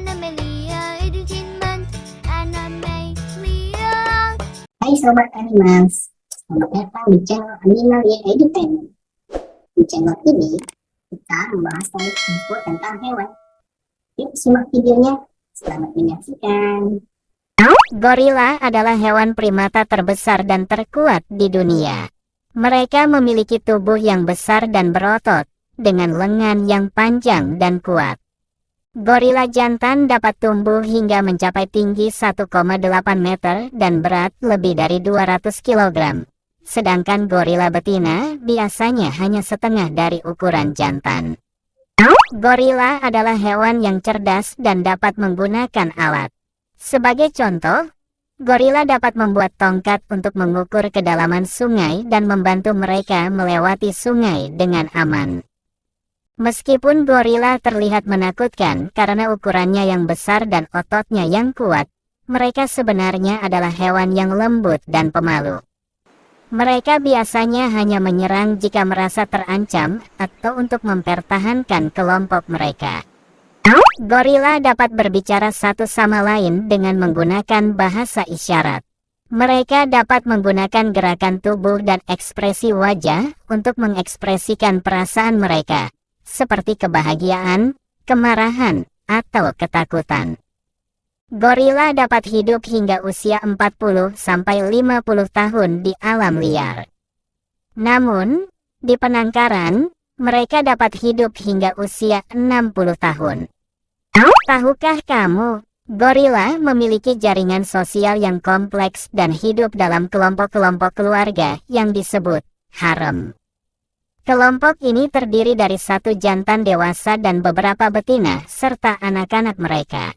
Animalia Edutainment. Animalia. Hai Sobat Animals, selamat datang di channel Animalia Edutainment. Di channel ini, kita membahas tentang info tentang hewan. Yuk simak videonya, selamat menyaksikan. Gorila adalah hewan primata terbesar dan terkuat di dunia. Mereka memiliki tubuh yang besar dan berotot, dengan lengan yang panjang dan kuat. Gorila jantan dapat tumbuh hingga mencapai tinggi 1,8 meter dan berat lebih dari 200 kg. Sedangkan gorila betina biasanya hanya setengah dari ukuran jantan. Gorila adalah hewan yang cerdas dan dapat menggunakan alat. Sebagai contoh, gorila dapat membuat tongkat untuk mengukur kedalaman sungai dan membantu mereka melewati sungai dengan aman. Meskipun gorila terlihat menakutkan karena ukurannya yang besar dan ototnya yang kuat, mereka sebenarnya adalah hewan yang lembut dan pemalu. Mereka biasanya hanya menyerang jika merasa terancam atau untuk mempertahankan kelompok mereka. Gorila dapat berbicara satu sama lain dengan menggunakan bahasa isyarat. Mereka dapat menggunakan gerakan tubuh dan ekspresi wajah untuk mengekspresikan perasaan mereka, seperti kebahagiaan, kemarahan, atau ketakutan. Gorila dapat hidup hingga usia 40-50 tahun di alam liar. Namun, di penangkaran, mereka dapat hidup hingga usia 60 tahun. Tahukah kamu, gorila memiliki jaringan sosial yang kompleks dan hidup dalam kelompok-kelompok keluarga yang disebut harem. Kelompok ini terdiri dari satu jantan dewasa dan beberapa betina serta anak-anak mereka.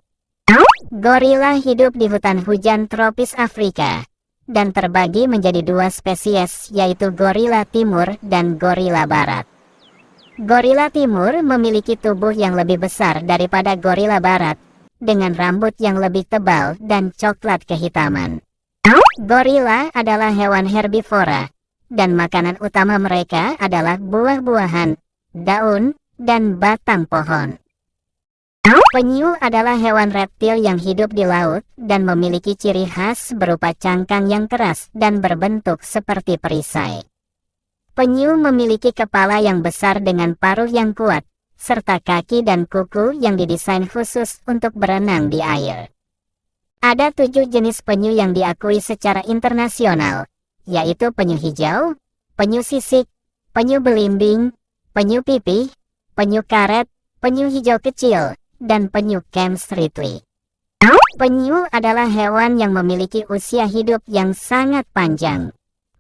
Gorila hidup di hutan hujan tropis Afrika dan terbagi menjadi dua spesies, yaitu gorila timur dan gorila barat. Gorila timur memiliki tubuh yang lebih besar daripada gorila barat, dengan rambut yang lebih tebal dan coklat kehitaman. Gorila adalah hewan herbivora, dan makanan utama mereka adalah buah-buahan, daun, dan batang pohon. Penyu adalah hewan reptil yang hidup di laut dan memiliki ciri khas berupa cangkang yang keras dan berbentuk seperti perisai. Penyu memiliki kepala yang besar dengan paruh yang kuat, serta kaki dan kuku yang didesain khusus untuk berenang di air. Ada 7 jenis penyu yang diakui secara internasional, yaitu penyu hijau, penyu sisik, penyu belimbing, penyu pipih, penyu karet, penyu hijau kecil, dan penyu Cairns Ridley. Penyu adalah hewan yang memiliki usia hidup yang sangat panjang.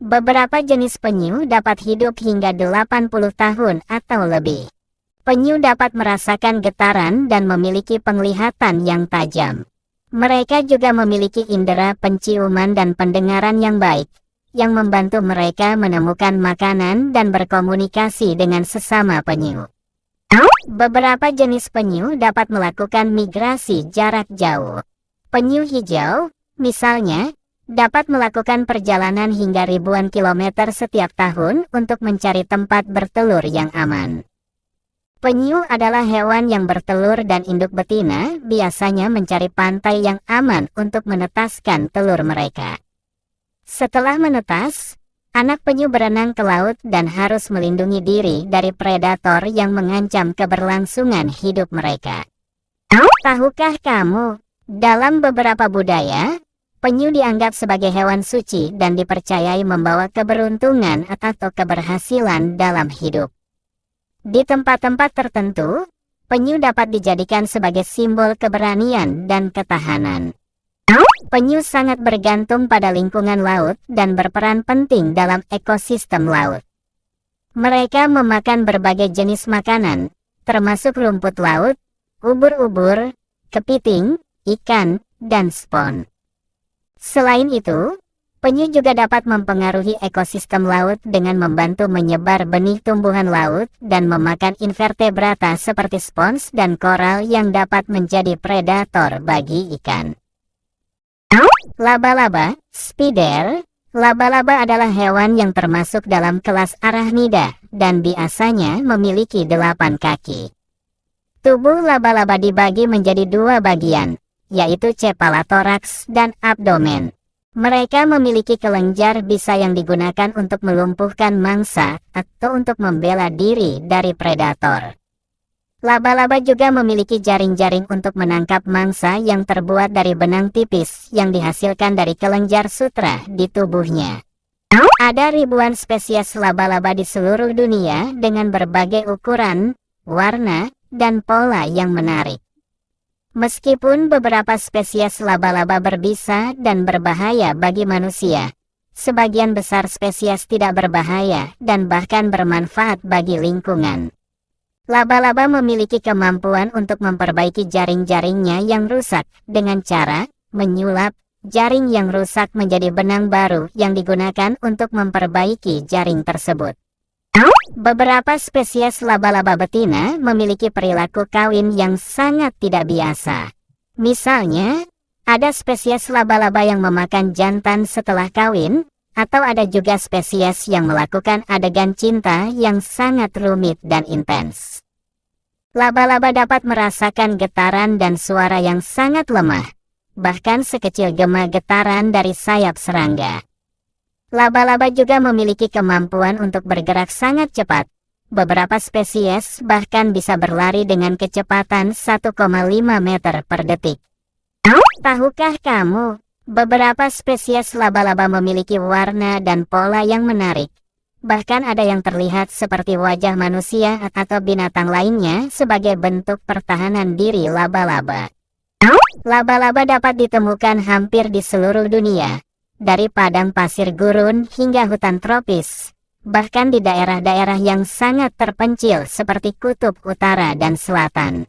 Beberapa jenis penyu dapat hidup hingga 80 tahun atau lebih. Penyu dapat merasakan getaran dan memiliki penglihatan yang tajam. Mereka juga memiliki indera penciuman dan pendengaran yang baik, yang membantu mereka menemukan makanan dan berkomunikasi dengan sesama penyu. Beberapa jenis penyu dapat melakukan migrasi jarak jauh. Penyu hijau, misalnya, dapat melakukan perjalanan hingga ribuan kilometer setiap tahun untuk mencari tempat bertelur yang aman. Penyu adalah hewan yang bertelur dan induk betina biasanya mencari pantai yang aman untuk menetaskan telur mereka. Setelah menetas, anak penyu berenang ke laut dan harus melindungi diri dari predator yang mengancam keberlangsungan hidup mereka. Tahukah kamu, dalam beberapa budaya, penyu dianggap sebagai hewan suci dan dipercayai membawa keberuntungan atau keberhasilan dalam hidup. Di tempat-tempat tertentu, penyu dapat dijadikan sebagai simbol keberanian dan ketahanan. Penyu sangat bergantung pada lingkungan laut dan berperan penting dalam ekosistem laut. Mereka memakan berbagai jenis makanan, termasuk rumput laut, ubur-ubur, kepiting, ikan, dan spons. Selain itu, penyu juga dapat mempengaruhi ekosistem laut dengan membantu menyebar benih tumbuhan laut dan memakan invertebrata seperti spons dan koral yang dapat menjadi predator bagi ikan. Laba-laba, spider. Laba-laba adalah hewan yang termasuk dalam kelas arachnida dan biasanya memiliki 8 kaki. Tubuh laba-laba dibagi menjadi dua bagian, yaitu kepala toraks dan abdomen. Mereka memiliki kelenjar bisa yang digunakan untuk melumpuhkan mangsa atau untuk membela diri dari predator. Laba-laba juga memiliki jaring-jaring untuk menangkap mangsa yang terbuat dari benang tipis yang dihasilkan dari kelenjar sutra di tubuhnya. Ada ribuan spesies laba-laba di seluruh dunia dengan berbagai ukuran, warna, dan pola yang menarik. Meskipun beberapa spesies laba-laba berbisa dan berbahaya bagi manusia, sebagian besar spesies tidak berbahaya dan bahkan bermanfaat bagi lingkungan. Laba-laba memiliki kemampuan untuk memperbaiki jaring-jaringnya yang rusak dengan cara menyulap jaring yang rusak menjadi benang baru yang digunakan untuk memperbaiki jaring tersebut. Beberapa spesies laba-laba betina memiliki perilaku kawin yang sangat tidak biasa. Misalnya, ada spesies laba-laba yang memakan jantan setelah kawin, atau ada juga spesies yang melakukan adegan cinta yang sangat rumit dan intens. Laba-laba dapat merasakan getaran dan suara yang sangat lemah, bahkan sekecil gema getaran dari sayap serangga. Laba-laba juga memiliki kemampuan untuk bergerak sangat cepat. Beberapa spesies bahkan bisa berlari dengan kecepatan 1,5 meter per detik. Tahukah kamu, beberapa spesies laba-laba memiliki warna dan pola yang menarik. Bahkan ada yang terlihat seperti wajah manusia atau binatang lainnya sebagai bentuk pertahanan diri laba-laba. Laba-laba dapat ditemukan hampir di seluruh dunia, dari padang pasir gurun hingga hutan tropis, bahkan di daerah-daerah yang sangat terpencil seperti kutub utara dan selatan.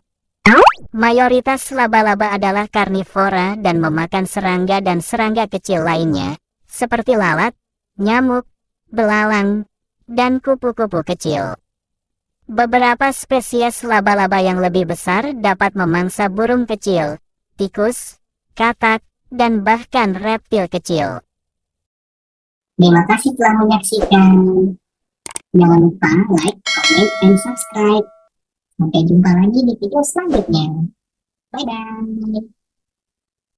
Mayoritas laba-laba adalah karnivora dan memakan serangga dan serangga kecil lainnya, seperti lalat, nyamuk, belalang, dan kupu-kupu kecil. Beberapa spesies laba-laba yang lebih besar dapat memangsa burung kecil, tikus, katak, dan bahkan reptil kecil. Terima kasih telah menyaksikan. Jangan lupa like, comment, and subscribe. Sampai jumpa lagi di video selanjutnya. Bye-bye.